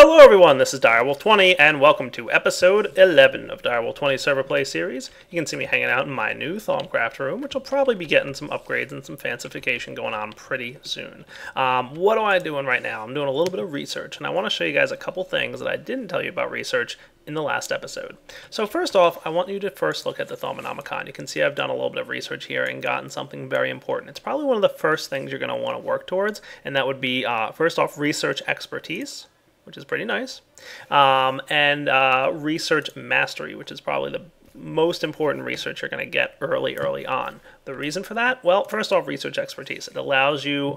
Hello everyone, this is Direwolf20 and welcome to episode 11 of Direwolf20 Server Play Series. You can see me hanging out in my new Forgecraft room, which will probably be getting some upgrades and some fancification going on pretty soon. What am I doing right now? I'm doing a little bit of research, and I want to show you guys a couple things that I didn't tell you about research in the last episode. So first off, I want you to first look at the Thaumonomicon. You can see I've done a little bit of research here and gotten something very important. It's probably one of the first things you're going to want to work towards, and that would be, first off, research expertise, which is pretty nice, and research mastery, which is probably the most important research you're going to get early on. The reason for that? Well, first off, research expertise. It allows you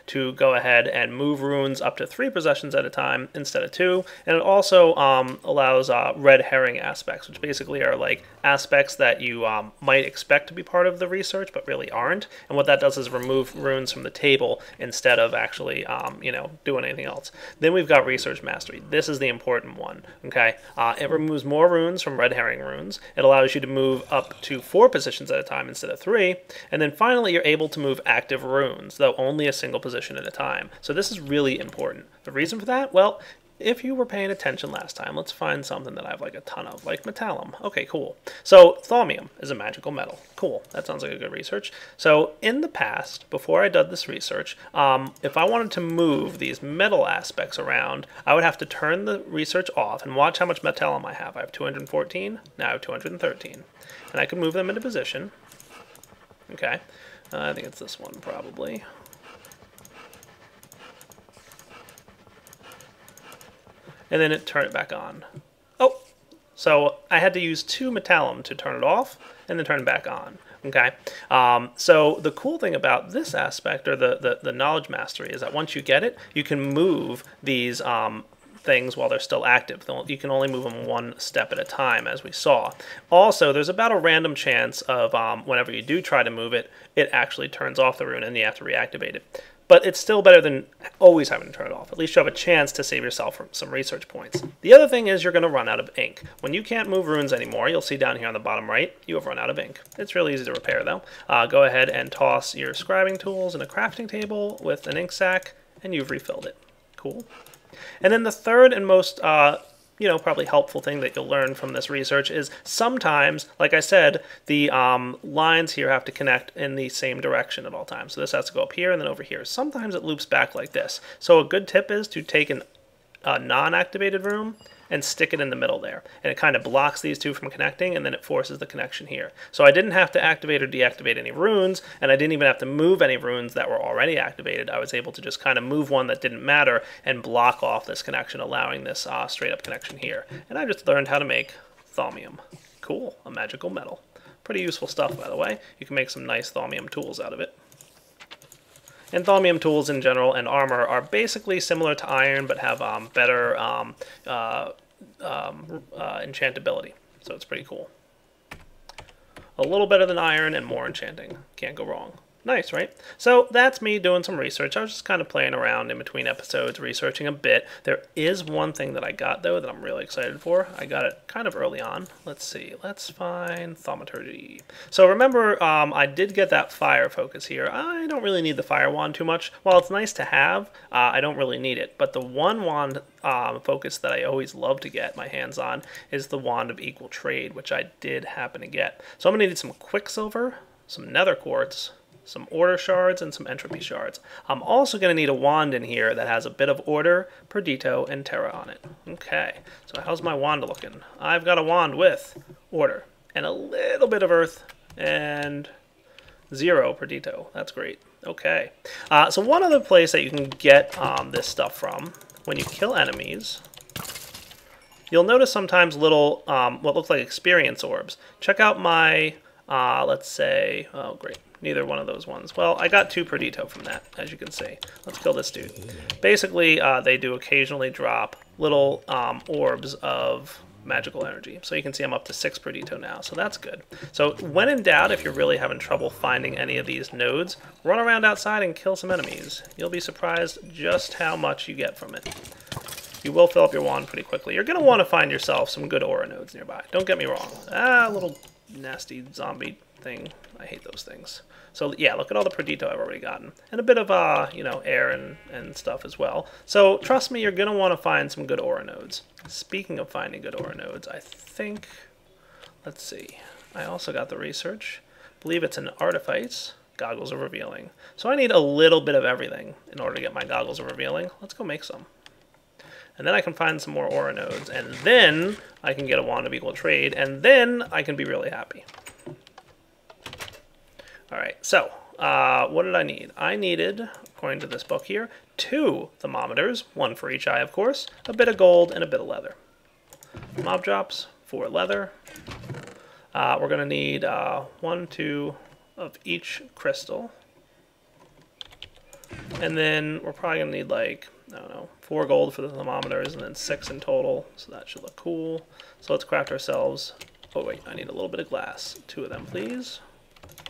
to go ahead and move runes up to 3 possessions at a time instead of 2, and it also allows red herring aspects, which basically are like aspects that you might expect to be part of the research, but really aren't. And what that does is remove runes from the table instead of actually, doing anything else. Then we've got research mastery. This is the important one. Okay, it removes more runes from red herring runes. It allows you to move up to 4 positions at a time instead of 3. And then finally, you're able to move active runes, though only a single position at a time. So this is really important. The reason for that? Well, if you were paying attention last time, let's find something that I have like a ton of, like metallum. Okay, cool. So thaumium is a magical metal. Cool. That sounds like a good research. So in the past, before I did this research, if I wanted to move these metal aspects around, I would have to turn the research off and watch how much metallum I have. I have 214. Now I have 213. And I can move them into position. Okay. I think it's this one probably. And then turn it back on. Oh, so I had to use 2 metallum to turn it off and then turn it back on. Okay, so the cool thing about this aspect, or the knowledge mastery, is that once you get it, you can move these things while they're still active. You can only move them 1 step at a time, as we saw. Also, there's about a random chance of whenever you do try to move it, it actually turns off the rune and you have to reactivate it. But it's still better than always having to turn it off. At least you have a chance to save yourself from some research points. The other thing is you're going to run out of ink. When you can't move runes anymore, you'll see down here on the bottom right, you have run out of ink. It's really easy to repair though. Go ahead and toss your scribing tools in a crafting table with an ink sac, and you've refilled it. Cool. And then the third and most probably helpful thing that you'll learn from this research is sometimes, like I said, the lines here have to connect in the same direction at all times. So this has to go up here and then over here. Sometimes it loops back like this. So a good tip is to take a non-activated rune and stick it in the middle there. And it kind of blocks these 2 from connecting, and then it forces the connection here. So I didn't have to activate or deactivate any runes, and I didn't even have to move any runes that were already activated. I was able to just kind of move one that didn't matter and block off this connection, allowing this straight up connection here. And I just learned how to make thaumium. Cool, a magical metal. Pretty useful stuff, by the way. You can make some nice thaumium tools out of it. And thaumium tools in general and armor are basically similar to iron, but have better enchantability. So it's pretty cool. A little better than iron and more enchanting. Can't go wrong. Nice, right? So that's me doing some research. I was just kind of playing around in between episodes, researching a bit. There is one thing that I got, though, that I'm really excited for. I got it kind of early on. Let's see. Let's find thaumaturgy. So remember, I did get that fire focus here. I don't really need the fire wand too much. While it's nice to have, I don't really need it. But the one wand focus that I always love to get my hands on is the wand of equal trade, which I did happen to get. So I'm going to need some quicksilver, some nether quartz, some order shards, and some entropy shards. I'm also going to need a wand in here that has a bit of order, perdito, and terra on it. Okay, so how's my wand looking? I've got a wand with order, and a little bit of earth, and 0 perdito. That's great. Okay, so one other place that you can get this stuff from, when you kill enemies, you'll notice sometimes little, what looks like experience orbs. Check out my, let's say, oh great. Neither one of those ones. Well, I got 2 perdito from that, as you can see. Let's kill this dude. Basically, they do occasionally drop little orbs of magical energy. So you can see I'm up to 6 perdito now, so that's good. So when in doubt, if you're really having trouble finding any of these nodes, run around outside and kill some enemies. You'll be surprised just how much you get from it. You will fill up your wand pretty quickly. You're going to want to find yourself some good aura nodes nearby. Don't get me wrong. Little nasty zombie thing. I hate those things. So yeah, look at all the Perdito I've already gotten. And a bit of, you know, air and stuff as well. So trust me, you're going to want to find some good aura nodes. Speaking of finding good aura nodes, I think, let's see. I also got the research. I believe it's an artifice. Goggles of Revealing. So I need a little bit of everything in order to get my Goggles of Revealing. Let's go make some. And then I can find some more aura nodes. And then I can get a Wand of Equal Trade. And then I can be really happy. Alright, so what did I need? I needed, according to this book here, 2 thermometers, 1 for each eye, of course, a bit of gold, and a bit of leather. Mob drops, 4 leather. We're going to need 1, 2 of each crystal. And then we're probably going to need, like, I don't know, 4 gold for the thermometers, and then 6 in total, so that should look cool. So let's craft ourselves, oh wait, I need a little bit of glass. 2 of them, please.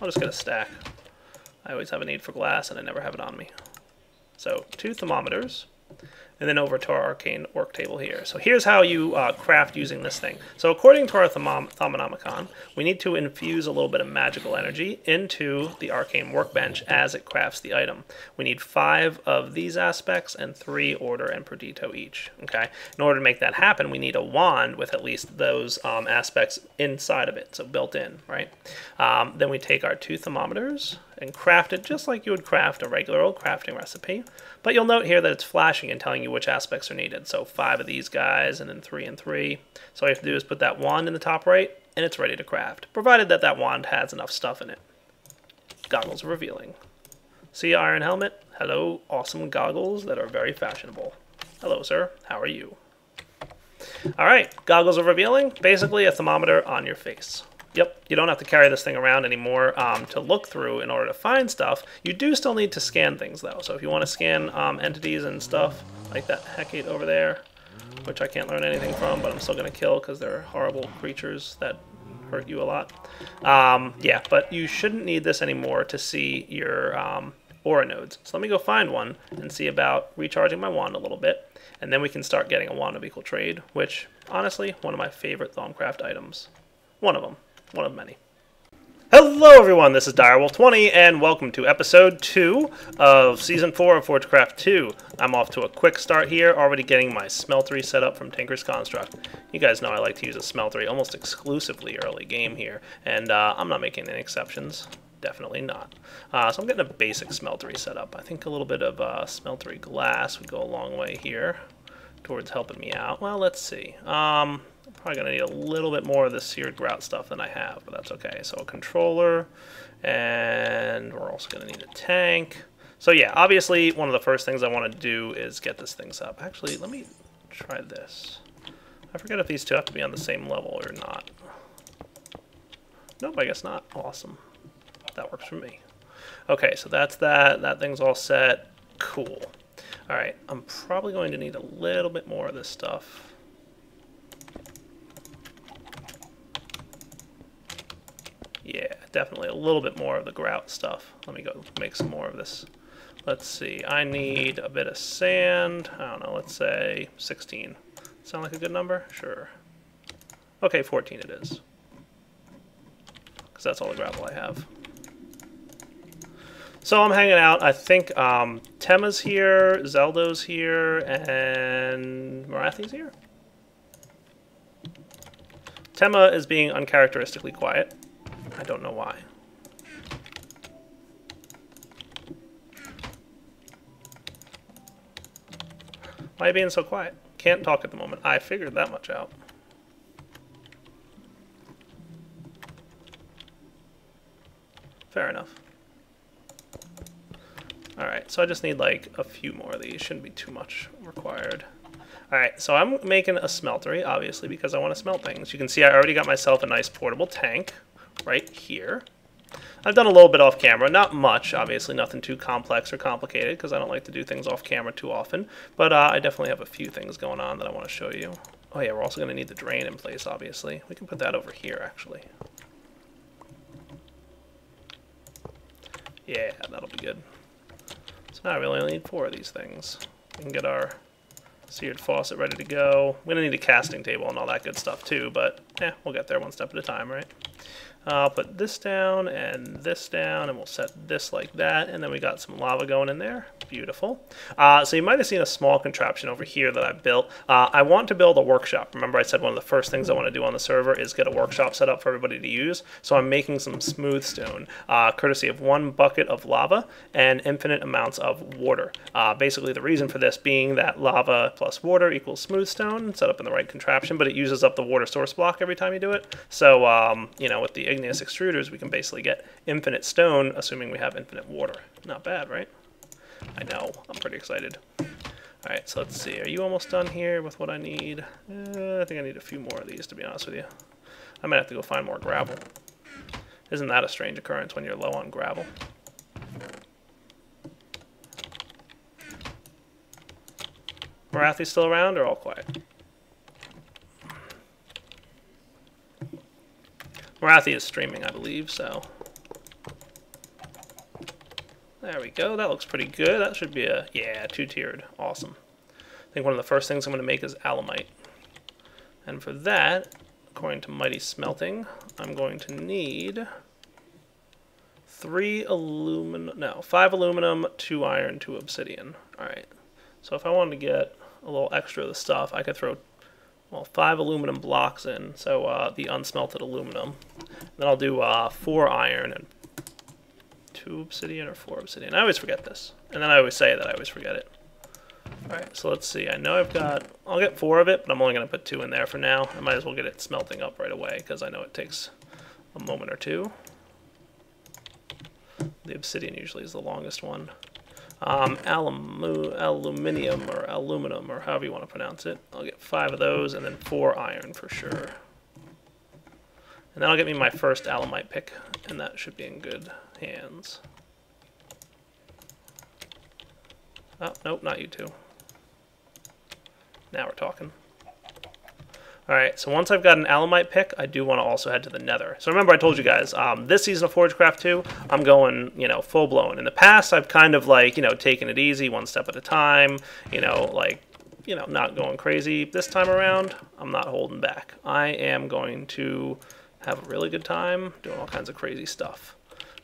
I'll just get a stack. I always have a need for glass, and I never have it on me. So 2 thermometers, and then over to our arcane work table here. So here's how you craft using this thing. So according to our Thaumonomicon, we need to infuse a little bit of magical energy into the arcane workbench as it crafts the item. We need 5 of these aspects and 3 order and Perdito each. Okay. In order to make that happen, we need a wand with at least those aspects inside of it, so built in, right? Then we take our 2 thermometers and craft it just like you would craft a regular old crafting recipe. But you'll note here that it's flashing and telling you which aspects are needed. So 5 of these guys and then 3 and 3. So all you have to do is put that wand in the top right and it's ready to craft, provided that that wand has enough stuff in it. Goggles of Revealing. See Iron Helmet? Hello, awesome goggles that are very fashionable. Hello, sir. How are you? Alright, Goggles of Revealing. Basically a thermometer on your face. Yep, you don't have to carry this thing around anymore to look through in order to find stuff. You do still need to scan things, though. So if you want to scan entities and stuff, like that Hecate over there, which I can't learn anything from, but I'm still going to kill because they're horrible creatures that hurt you a lot. Yeah, but you shouldn't need this anymore to see your aura nodes. So let me go find one and see about recharging my wand a little bit. And then we can start getting a Wand of Equal Trade, which, honestly, one of my favorite Thaumcraft items. One of them. One of many. Hello everyone, this is Direwolf20, and welcome to episode 2 of Season 4 of Forgecraft2. I'm off to a quick start here, already getting my smeltery set up from Tinker's Construct. You guys know I like to use a smeltery almost exclusively early game here, and I'm not making any exceptions. Definitely not. So I'm getting a basic smeltery set up. I think a little bit of smeltery glass would go a long way here towards helping me out. Well, let's see. I'm probably going to need a little bit more of the seared grout stuff than I have, but that's okay. So a controller, and we're also going to need a tank. So yeah, obviously one of the first things I want to do is get this thing set up. Actually, let me try this. I forget if these two have to be on the same level or not. Nope, I guess not. Awesome. That works for me. Okay, so that's that. That thing's all set. Cool. Alright, I'm probably going to need a little bit more of this stuff. Yeah, definitely a little bit more of the grout stuff. Let me go make some more of this. Let's see, I need a bit of sand. I don't know, let's say 16. Sound like a good number? Sure. Okay, 14 it is. Because that's all the gravel I have. So I'm hanging out. I think Temma's here, Zeldo's here, and Marathi's here. Temma is being uncharacteristically quiet. I don't know why. Why are you being so quiet? Can't talk at the moment. I figured that much out. Fair enough. Alright, so I just need like a few more of these. Shouldn't be too much required. Alright, so I'm making a smeltery, obviously, because I want to smelt things. You can see I already got myself a nice portable tank right here. I've done a little bit off camera, not much, obviously, nothing too complex or complicated, because I don't like to do things off camera too often. But I definitely have a few things going on that I want to show you. Oh yeah, we're also going to need the drain in place, obviously. We can put that over here, actually. Yeah, that'll be good. So now I really only need 4 of these things. We can get our seared faucet ready to go. We're going to need a casting table and all that good stuff too, but we'll get there one step at a time, right? I'll put this down, and we'll set this like that, and then we got some lava going in there. Beautiful. So you might have seen a small contraption over here that I built. I want to build a workshop. Remember I said one of the first things I want to do on the server is get a workshop set up for everybody to use. So I'm making some smooth stone, courtesy of 1 bucket of lava and infinite amounts of water. Basically the reason for this being that lava plus water equals smooth stone, set up in the right contraption, but it uses up the water source block every time you do it. So, you know, with the igneous extruders, we can basically get infinite stone, assuming we have infinite water. Not bad, right? I know. I'm pretty excited. Alright, so let's see. Are you almost done here with what I need? I think I need a few more of these, to be honest with you. I might have to go find more gravel. Isn't that a strange occurrence when you're low on gravel? Morathi's still around, or all quiet? Morathi is streaming, I believe, so... There we go. That looks pretty good. That should be a, yeah, 2-tiered. Awesome. I think one of the first things I'm going to make is alumite. And for that, according to Mighty Smelting, I'm going to need 5 aluminum, 2 iron, 2 obsidian. Alright. So if I wanted to get a little extra of the stuff, I could throw, well, 5 aluminum blocks in, so the unsmelted aluminum. Then I'll do 4 iron and 2 obsidian or 4 obsidian. I always forget this. And then I always say that I always forget it. Alright, so let's see. I know I'll get 4 of it, but I'm only going to put 2 in there for now. I might as well get it smelting up right away, because I know it takes a moment or two. The obsidian usually is the longest one. Aluminium or aluminum, or however you want to pronounce it. I'll get 5 of those, and then 4 iron for sure. And that'll get me my first alumite pick, and that should be in good hands. Oh, nope, not you two. Now we're talking. Alright, so once I've got an alumite pick, I do want to also head to the nether. So remember I told you guys, this season of Forgecraft2, I'm going, you know, full-blown. In the past, I've kind of like, you know, taken it easy, 1 step at a time, you know, like, you know, not going crazy. This time around, I'm not holding back. I am going to have a really good time doing all kinds of crazy stuff.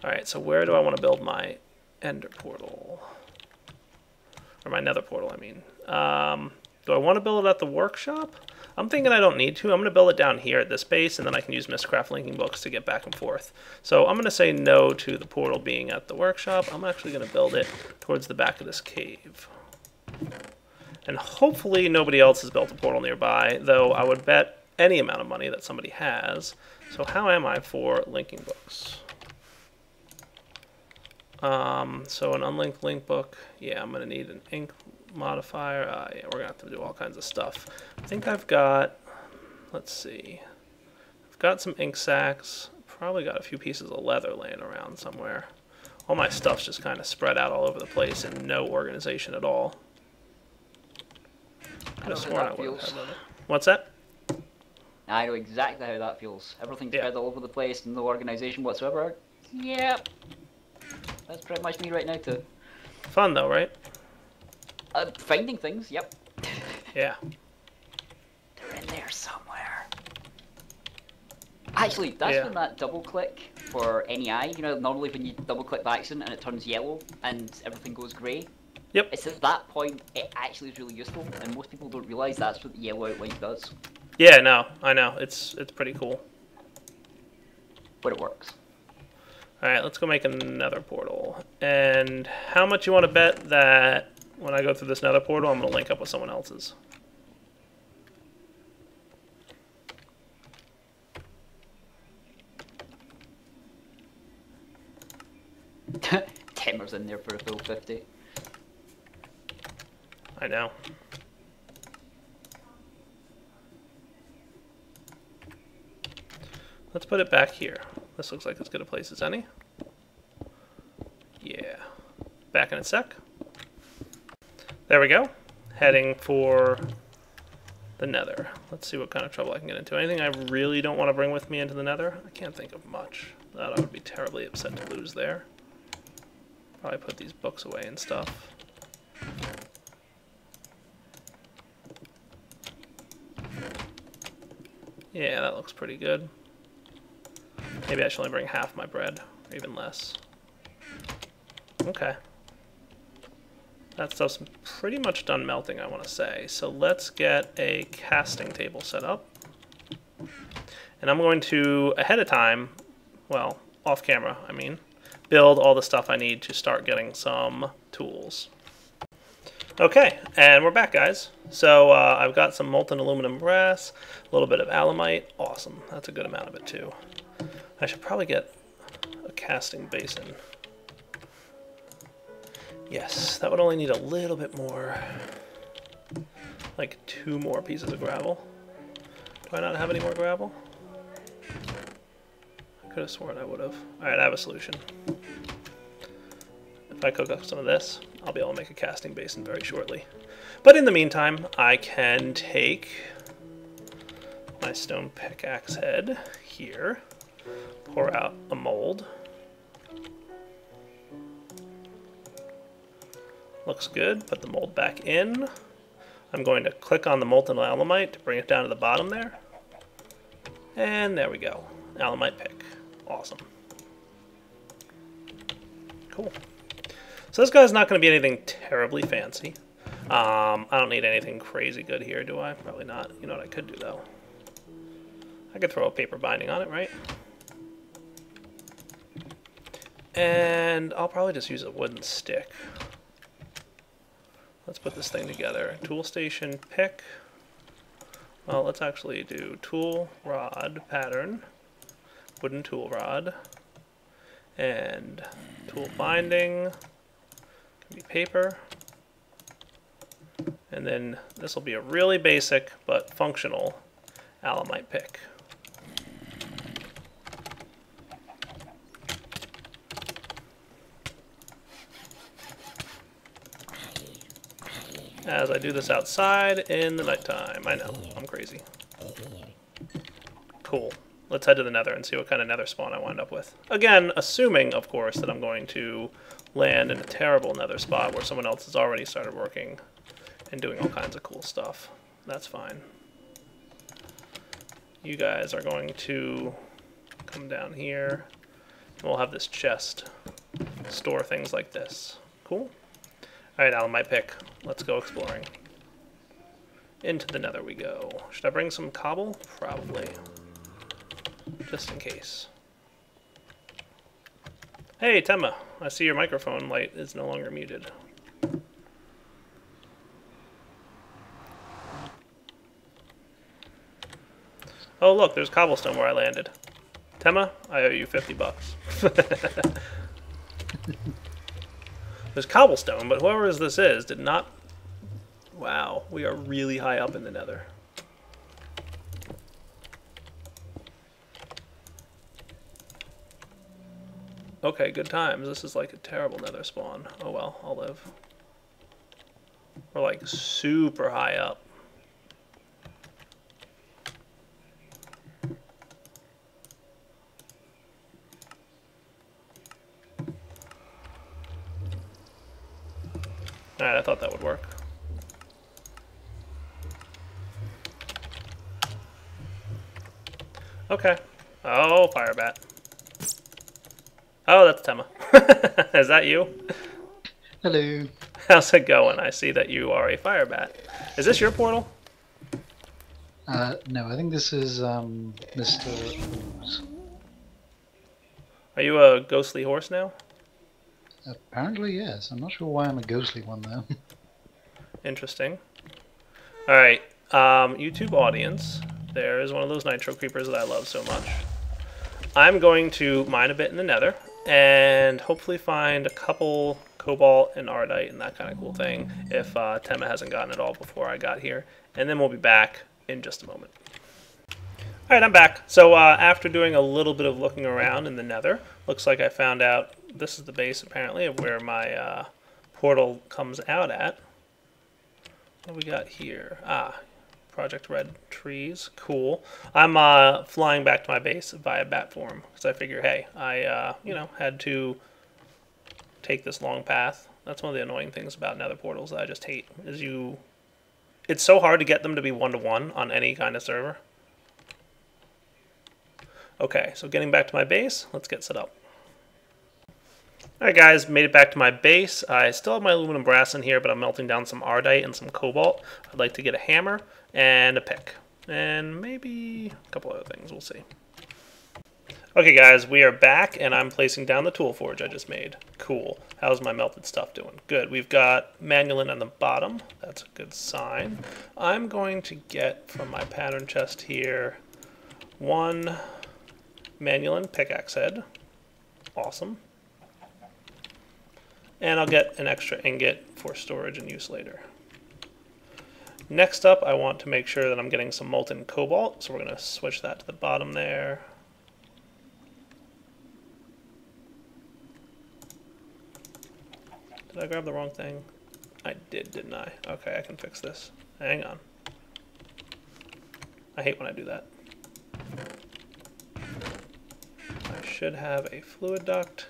Alright, so where do I want to build my ender portal? Or my nether portal, I mean. Do I want to build it at the workshop? I'm thinking I don't need to. I'm going to build it down here at this base, and then I can use Mistcraft linking books to get back and forth. So I'm going to say no to the portal being at the workshop. I'm actually going to build it towards the back of this cave. And hopefully nobody else has built a portal nearby, though I would bet any amount of money that somebody has. So how am I for linking books? So an unlinked link book. Yeah, I'm going to need an ink modifier. Yeah, we're going to have to do all kinds of stuff. I think I've got, let's see. I've got some ink sacs. Probably got a few pieces of leather laying around somewhere. All my stuff's just kind of spread out all over the place and no organization at all. I know how that feels. What's that? I know exactly how that feels. Everything's spread all over the place, no organization whatsoever. Yep. That's pretty much me right now too. Fun though, right? Finding things, yep. Yeah. They're in there somewhere. Actually, that's when that double click for NEI, you know, normally when you double click the action and it turns yellow and everything goes grey. Yep. It's at that point it actually is really useful, and most people don't realise that's what the yellow outline does. Yeah, no, I know. It's pretty cool. But it works. Alright, let's go make another portal. And how much you want to bet that when I go through this nether portal, I'm going to link up with someone else's? Timmer's in there for a full 50. I know. Let's put it back here. This looks like as good a place as any. Yeah. Back in a sec. There we go. Heading for the nether. Let's see what kind of trouble I can get into. Anything I really don't want to bring with me into the nether? I can't think of much that I would be terribly upset to lose there. Probably put these books away and stuff. Yeah, that looks pretty good. Maybe I should only bring half my bread, or even less. Okay. That stuff's pretty much done melting, I want to say. So let's get a casting table set up. And I'm going to, ahead of time, well, off camera, I mean, build all the stuff I need to start getting some tools. Okay, and we're back, guys. So I've got some molten aluminum brass, a little bit of alemite. Awesome. That's a good amount of it, too. I should probably get a casting basin. Yes, that would only need a little bit more, like 2 more pieces of gravel. Do I not have any more gravel? I could have sworn I would have. Alright, I have a solution. If I cook up some of this, I'll be able to make a casting basin very shortly. But in the meantime, I can take my stone pickaxe head here, pour out a mold. Looks good. Put the mold back in. I'm going to click on the molten alemite to bring it down to the bottom there. And there we go. Alemite pick. Awesome. Cool. So this guy's not going to be anything terribly fancy. I don't need anything crazy good here, do I? Probably not. You know what I could do, though? I could throw a paper binding on it, right? And I'll probably just use a wooden stick. Let's put this thing together. Tool station, pick. Well, let's actually do tool, rod, pattern, wooden tool rod, and tool binding, can be paper. And then this will be a really basic but functional alemite pick. As I do this outside in the nighttime. I know, I'm crazy. Cool. Let's head to the nether and see what kind of nether spawn I wind up with. Again, assuming, of course, that I'm going to land in a terrible nether spot where someone else has already started working and doing all kinds of cool stuff. That's fine. You guys are going to come down here, and we'll have this chest store things like this. Cool? Alright, Alemite pick. Let's go exploring. Into the nether we go. Should I bring some cobble? Probably. Just in case. Hey, Temma. I see your microphone light is no longer muted. Oh, look, there's cobblestone where I landed. Temma, I owe you 50 bucks. There's cobblestone, but whoever this is did not... Wow, we are really high up in the nether. Okay, good times. This is like a terrible nether spawn. Oh well, I'll live. We're like super high up. Alright, I thought that would work. Okay. Oh, firebat. Oh, that's Temma. Is that you? Hello. How's it going? I see that you are a firebat. Is this your portal? No, I think this is Mr. Ooze. Are you a ghostly horse now? Apparently, yes. I'm not sure why I'm a ghostly one, though. Interesting. Alright, YouTube audience. There is one of those nitro creepers that I love so much. I'm going to mine a bit in the nether and hopefully find a couple cobalt and ardite and that kind of cool thing if Temma hasn't gotten it all before I got here. And then we'll be back in just a moment. Alright, I'm back. So after doing a little bit of looking around in the nether, looks like I found out this is the base apparently of where my portal comes out at. What do we got here? Ah, Project Red trees. Cool. I'm flying back to my base via bat form because I figure, hey, I you know, had to take this long path. That's one of the annoying things about nether portals that I just hate. Is it's so hard to get them to be one-to-one on any kind of server. Okay, so getting back to my base, let's get set up. Alright guys, made it back to my base. I still have my aluminum brass in here, but I'm melting down some ardite and some cobalt. I'd like to get a hammer and a pick. And maybe a couple other things, we'll see. Okay guys, we are back and I'm placing down the tool forge I just made. Cool. How's my melted stuff doing? Good. We've got manulin on the bottom. That's a good sign. I'm going to get from my pattern chest here 1 manulin pickaxe head. Awesome. And I'll get an extra ingot for storage and use later. Next up, I want to make sure that I'm getting some molten cobalt, so we're going to switch that to the bottom there. Did I grab the wrong thing? I did, didn't I? Okay, I can fix this. Hang on. I hate when I do that. I should have a fluid duct.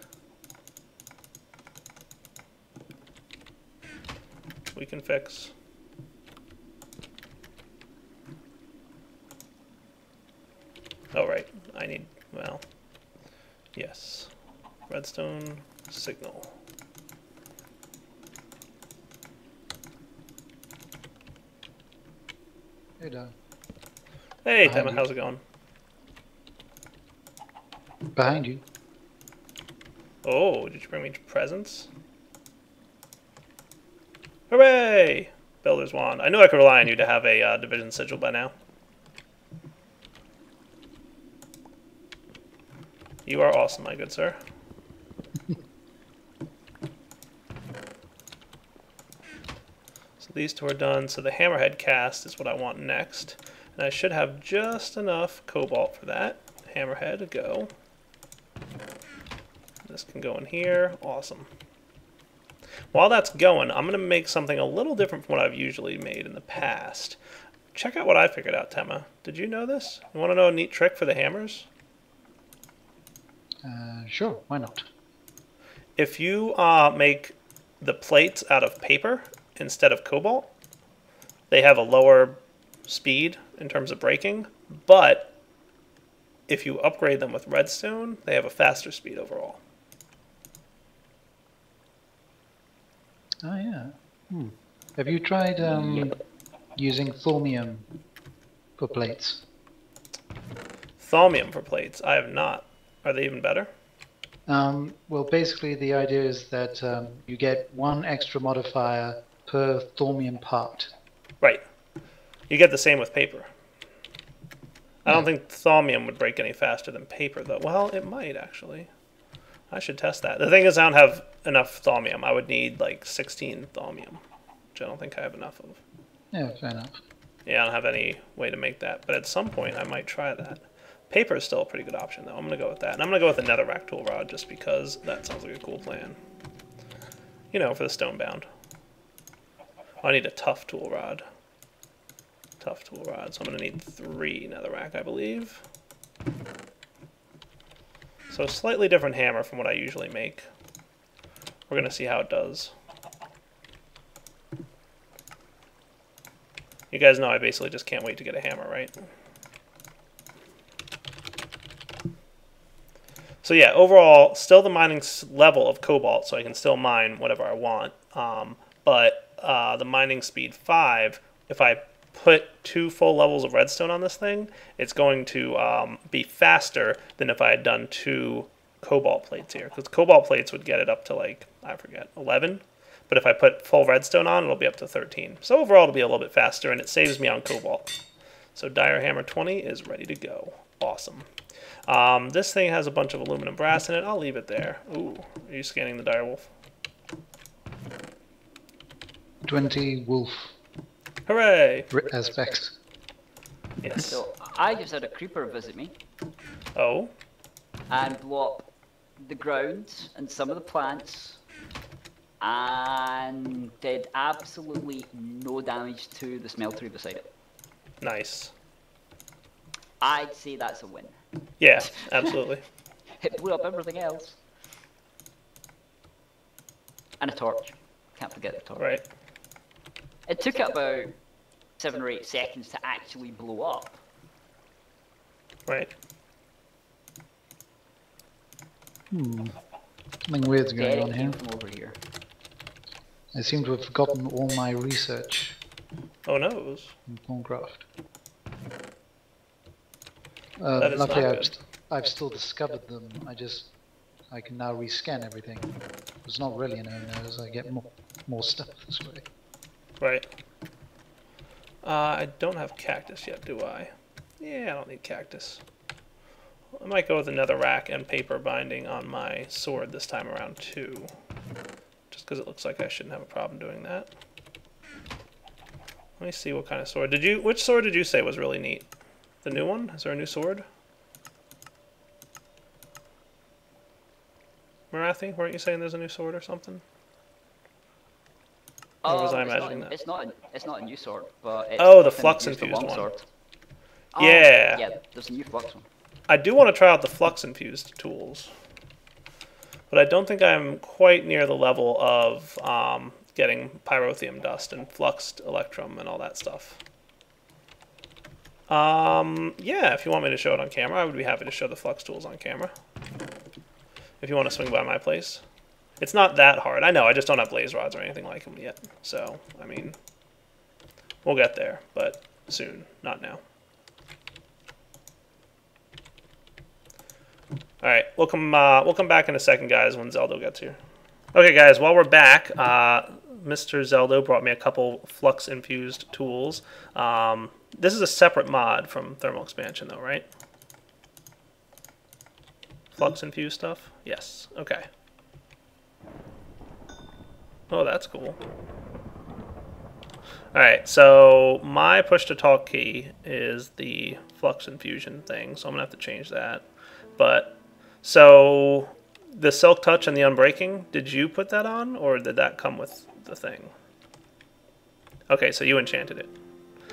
We can fix. Oh, right. I need, well, yes. Redstone signal. Hey, Doug. Hey, Tema, how's it going? Behind you. Oh, did you bring me presents? Hooray! Builder's Wand. I knew I could rely on you to have a division sigil by now. You are awesome, my good sir. So these two are done. So the hammerhead cast is what I want next. And I should have just enough cobalt for that. Hammerhead, go. This can go in here. Awesome. While that's going, I'm going to make something a little different from what I've usually made in the past. Check out what I figured out, Tema. Did you know this? You want to know a neat trick for the hammers? Sure, why not? If you make the plates out of paper instead of cobalt, they have a lower speed in terms of breaking, but if you upgrade them with redstone, they have a faster speed overall. Oh, yeah. Have you tried using thaumium for plates? Thaumium for plates? I have not. Are they even better? Well, basically the idea is that you get 1 extra modifier per thaumium part. Right. You get the same with paper. I don't think thaumium would break any faster than paper, though. Well, it might, actually. I should test that. The thing is, I don't have enough thaumium. I would need, like, 16 thaumium, which I don't think I have enough of. Yeah, fair enough. Yeah, I don't have any way to make that. But at some point, I might try that. Paper is still a pretty good option, though. I'm going to go with that. And I'm going to go with the netherrack tool rod, just because that sounds like a cool plan. You know, for the stonebound. Oh, I need a tough tool rod. Tough tool rod. So I'm going to need 3 netherrack, I believe. So slightly different hammer from what I usually make. We're going to see how it does. You guys know I basically just can't wait to get a hammer, right? So yeah, overall, still the mining level of cobalt, so I can still mine whatever I want. But the mining speed 5, if I put 2 full levels of redstone on this thing, it's going to be faster than if I had done 2 cobalt plates here. Because cobalt plates would get it up to, like, I forget, 11. But if I put full redstone on, it'll be up to 13. So overall, it'll be a little bit faster, and it saves me on cobalt. So Dire Hammer 20 is ready to go. Awesome. This thing has a bunch of aluminum brass in it. I'll leave it there. Ooh, are you scanning the dire wolf? 20 wolf. Hooray! Aspects. Yes. So I just had a creeper visit me Oh? and blow up the ground and some of the plants and did absolutely no damage to the smeltery beside it. Nice. I'd say that's a win. Yeah, absolutely. It blew up everything else. And a torch. Can't forget the torch. Right. It took about 7 or 8 seconds to actually blow up. Right. Something weird's going on Derek here. came from over here. I seem to have forgotten all my research Oh no. in Forgecraft. That is Luckily, not good. I've still discovered them. I can now rescan everything. It's not really an no-nos. I get more stuff this way. Right. I don't have cactus yet, do I? Yeah, I don't need cactus. I might go with another rack and paper binding on my sword this time around too. Just because it looks like I shouldn't have a problem doing that. Let me see what kind of sword. Which sword did you say was really neat? The new one? Is there a new sword? Marathi, weren't you saying there's a new sword or something? Or was I imagining that? It's not a new sword, but it's oh, the flux infused one. Sword. Yeah. Oh, yeah, there's a new flux one. I do want to try out the flux infused tools, but I don't think I'm quite near the level of getting pyrotheum dust and fluxed electrum and all that stuff. Yeah, if you want me to show it on camera, I would be happy to show the flux tools on camera. If you want to swing by my place. It's not that hard. I know, I just don't have blaze rods or anything like them yet. So, I mean, we'll get there, but soon, not now. Alright, we'll come back in a second, guys, when Zeldo gets here. Okay, guys, while we're back, Mr. Zeldo brought me a couple flux-infused tools. This is a separate mod from Thermal Expansion, though, right? Flux-infused stuff? Yes. Okay. Oh, that's cool. Alright, so my push-to-talk key is the flux infusion thing, so I'm going to have to change that. But, so, the Silk Touch and the Unbreaking, did you put that on, or did that come with the thing? Okay, so you enchanted it.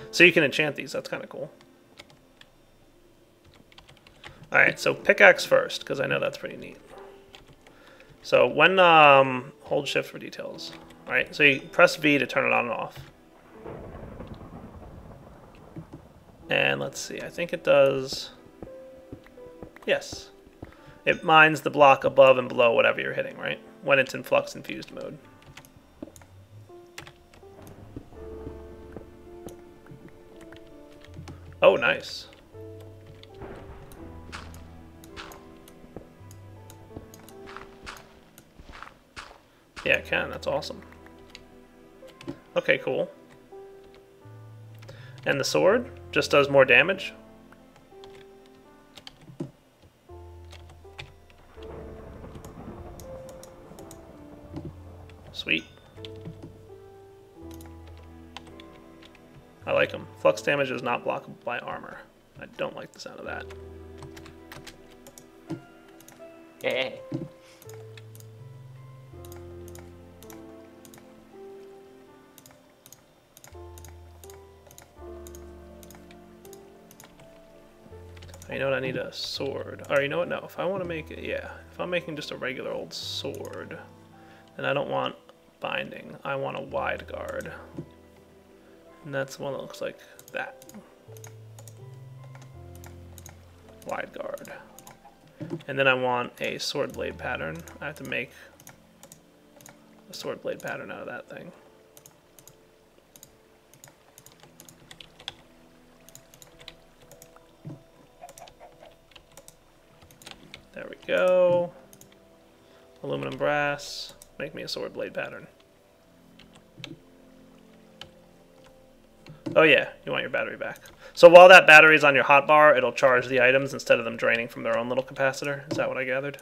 So you can enchant these, that's kind of cool. Alright, so pickaxe first, because I know that's pretty neat. So when, hold shift for details. Alright, so you press V to turn it on and off. And let's see, I think it does... Yes. It mines the block above and below whatever you're hitting, right? When it's in flux infused mode. Oh, nice. Yeah, it can. That's awesome. Okay, cool. And the sword just does more damage? Sweet. I like them. Flux damage is not blockable by armor. I don't like the sound of that. Yeah. You know what? I need a sword. Or you know what? No. If I want to make it, yeah. If I'm making just a regular old sword, then I don't want binding. I want a wide guard. And that's the one that looks like that. Wide guard. And then I want a sword blade pattern. I have to make a sword blade pattern out of that thing. There we go. Aluminum brass. Make me a sword blade pattern. Oh yeah, you want your battery back. So while that battery is on your hotbar, it'll charge the items instead of them draining from their own little capacitor. Is that what I gathered?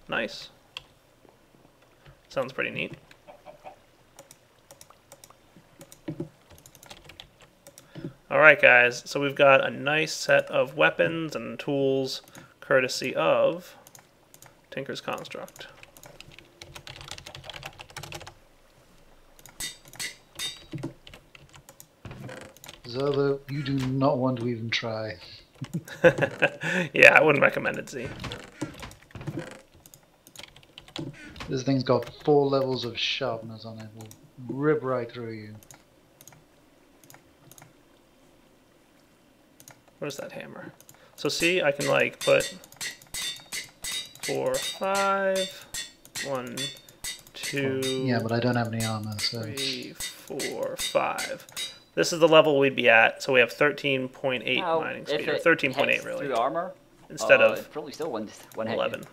Nice. Sounds pretty neat. Alright guys, so we've got a nice set of weapons and tools courtesy of Tinker's Construct. Zelda, you do not want to even try. Yeah, I wouldn't recommend it, Z. This thing's got 4 levels of sharpness on it. It will rip right through you. Where's that hammer? So see, I can like put 4, 5, 1, 2. Yeah, but I don't have any armor, so. 3, 4, 5. This is the level we'd be at, so we have 13.8 Now, mining if speed, or it 13.8 hits really, through armor, instead of it's probably still one hit 11. you.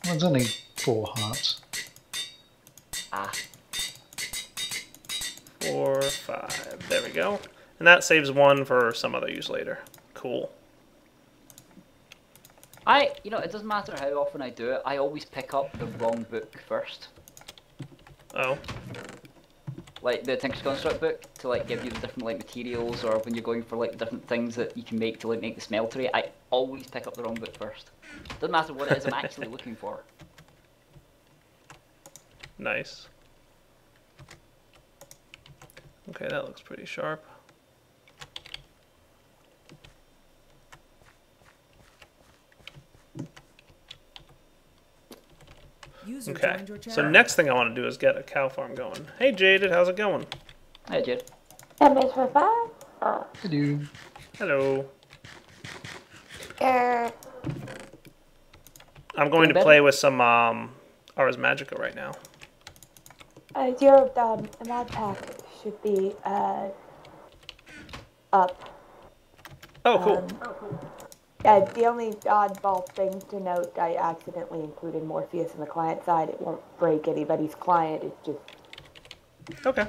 Well, it's only 4 hearts. Ah. 4, 5. There we go. And that saves 1 for some other use later. Cool. You know, it doesn't matter how often I do it, I always pick up the wrong book first. Oh. Like the Tinker's Construct book, to like give you the different like materials, or when you're going for like different things that you can make to like make the smeltery, I always pick up the wrong book first. Doesn't matter what it is I'm actually looking for. Nice. Okay, that looks pretty sharp. Okay, so next thing I want to do is get a cow farm going. Hey Jaded, how's it going? Hey, Jade. MS45? Oh. Hello. Hello. Uh, I'm going to play with some Ars Magica right now. your mod pack should be up. Oh, cool. The only oddball thing to note, I accidentally included Morpheus in the client side. It won't break anybody's client. It's just... Okay.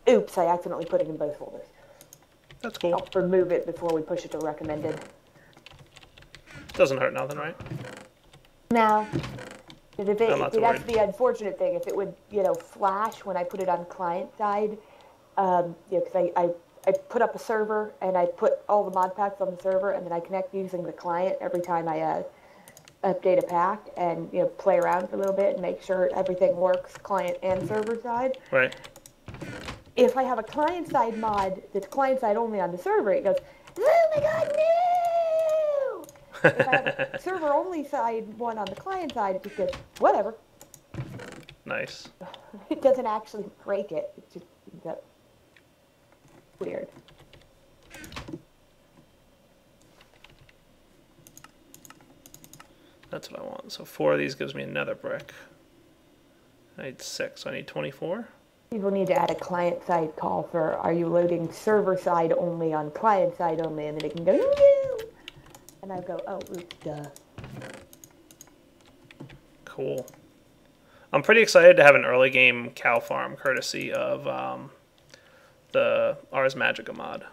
Oops, I accidentally put it in both folders. That's cool. I'll remove it before we push it to recommended. Doesn't hurt nothing, right? No. Because if that's worried. the unfortunate thing. If it would, flash when I put it on client side, because I put up a server and I put all the mod packs on the server and then I connect using the client every time I update a pack and play around for a little bit and make sure everything works client and server side. Right. If I have a client side mod that's client side only on the server, it goes, oh my god, no! If I have a server only side one on the client side, it just goes, whatever. Nice. It doesn't actually break it. It's just weird. That's what I want. So 4 of these gives me another brick. I need 6, so I need 24. People need to add a client-side call for, are you loading server-side only on client-side only? And then it can go, no! And I go, oh, oops, duh. Cool. I'm pretty excited to have an early game cow farm courtesy of the Ars Magica mod.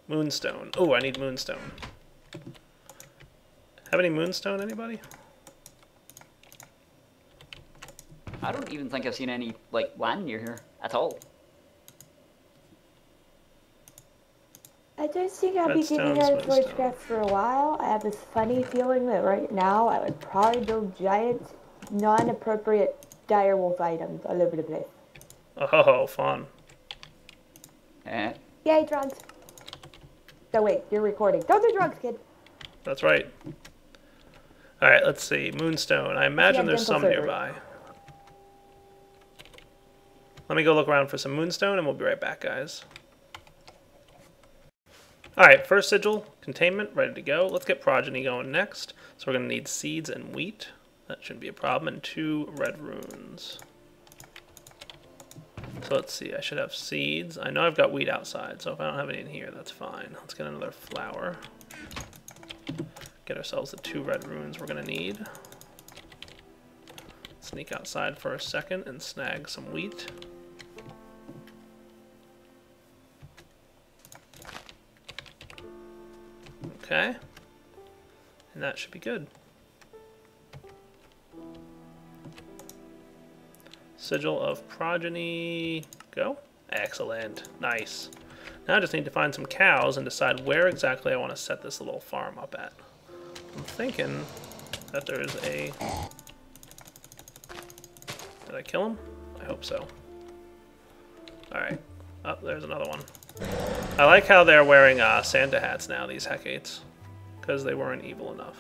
Moonstone. Oh, I need Moonstone. Have any Moonstone, anybody? I don't even think I've seen any like land near here at all. I don't think I'll be getting out of Forgecraft for a while. I have this funny feeling that right now I would probably build giant, non-appropriate direwolf items all over the place. Oh, fun. Yay, drugs. So wait, you're recording. Don't do drugs, kid. That's right. Alright, let's see. Moonstone. I imagine there's some nearby. Let me go look around for some Moonstone and we'll be right back, guys. Alright, first sigil, containment, ready to go. Let's get progeny going next. So we're going to need seeds and wheat. That shouldn't be a problem. And 2 red runes. So let's see, I should have seeds. I know I've got wheat outside, so if I don't have any in here, that's fine. Let's get another flower. Get ourselves the 2 red runes we're going to need. Sneak outside for a second and snag some wheat. Okay. And that should be good. Sigil of progeny, go. Excellent, nice. Now I just need to find some cows and decide where exactly I want to set this little farm up at. I'm thinking that there's a... Did I kill him? I hope so. Alright. Oh, there's another one. I like how they're wearing Santa hats now, these Hecates, because they weren't evil enough.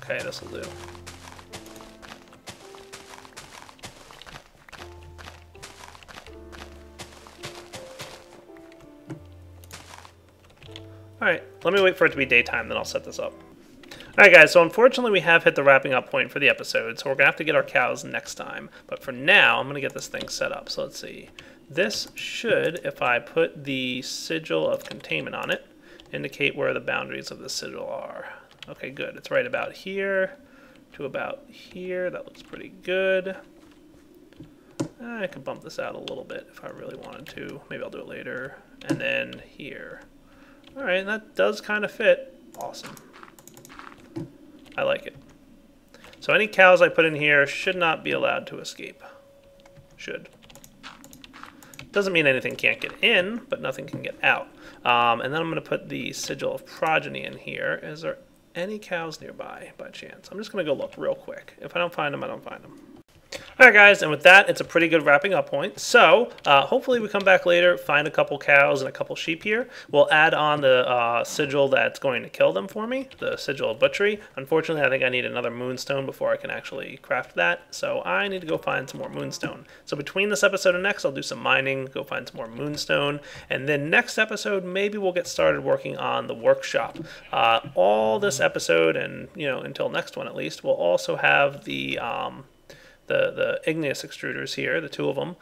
Okay, this'll do. Alright, let me wait for it to be daytime, then I'll set this up. Alright guys, so unfortunately we have hit the wrapping up point for the episode, so we're going to have to get our cows next time. But for now, I'm going to get this thing set up. So let's see. This should, if I put the sigil of containment on it, indicate where the boundaries of the sigil are. Okay, good. It's right about here to about here. That looks pretty good. I could bump this out a little bit if I really wanted to. Maybe I'll do it later. And then here. Alright, that does kind of fit. Awesome. I like it. So any cows I put in here should not be allowed to escape. Should. Doesn't mean anything can't get in, but nothing can get out. And then I'm going to put the sigil of progeny in here. Is there any cows nearby by chance? I'm just going to go look real quick. If I don't find them, I don't find them. Alright guys, and with that, it's a pretty good wrapping up point. So, hopefully we come back later, find a couple cows and a couple sheep here. We'll add on the sigil that's going to kill them for me, the sigil of butchery. Unfortunately, I think I need another moonstone before I can actually craft that, so I need to go find some more moonstone. So between this episode and next, I'll do some mining, go find some more moonstone, and then next episode, maybe we'll get started working on the workshop. All this episode, and until next one at least, we'll also have the igneous extruders here, the two of them,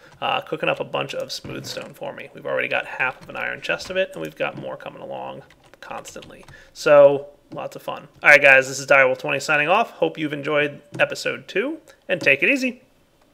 cooking up a bunch of smooth stone for me. We've already got half of an iron chest of it, and we've got more coming along constantly. So, lots of fun. Alright guys, this is Direwolf20 signing off. Hope you've enjoyed episode 2, and take it easy.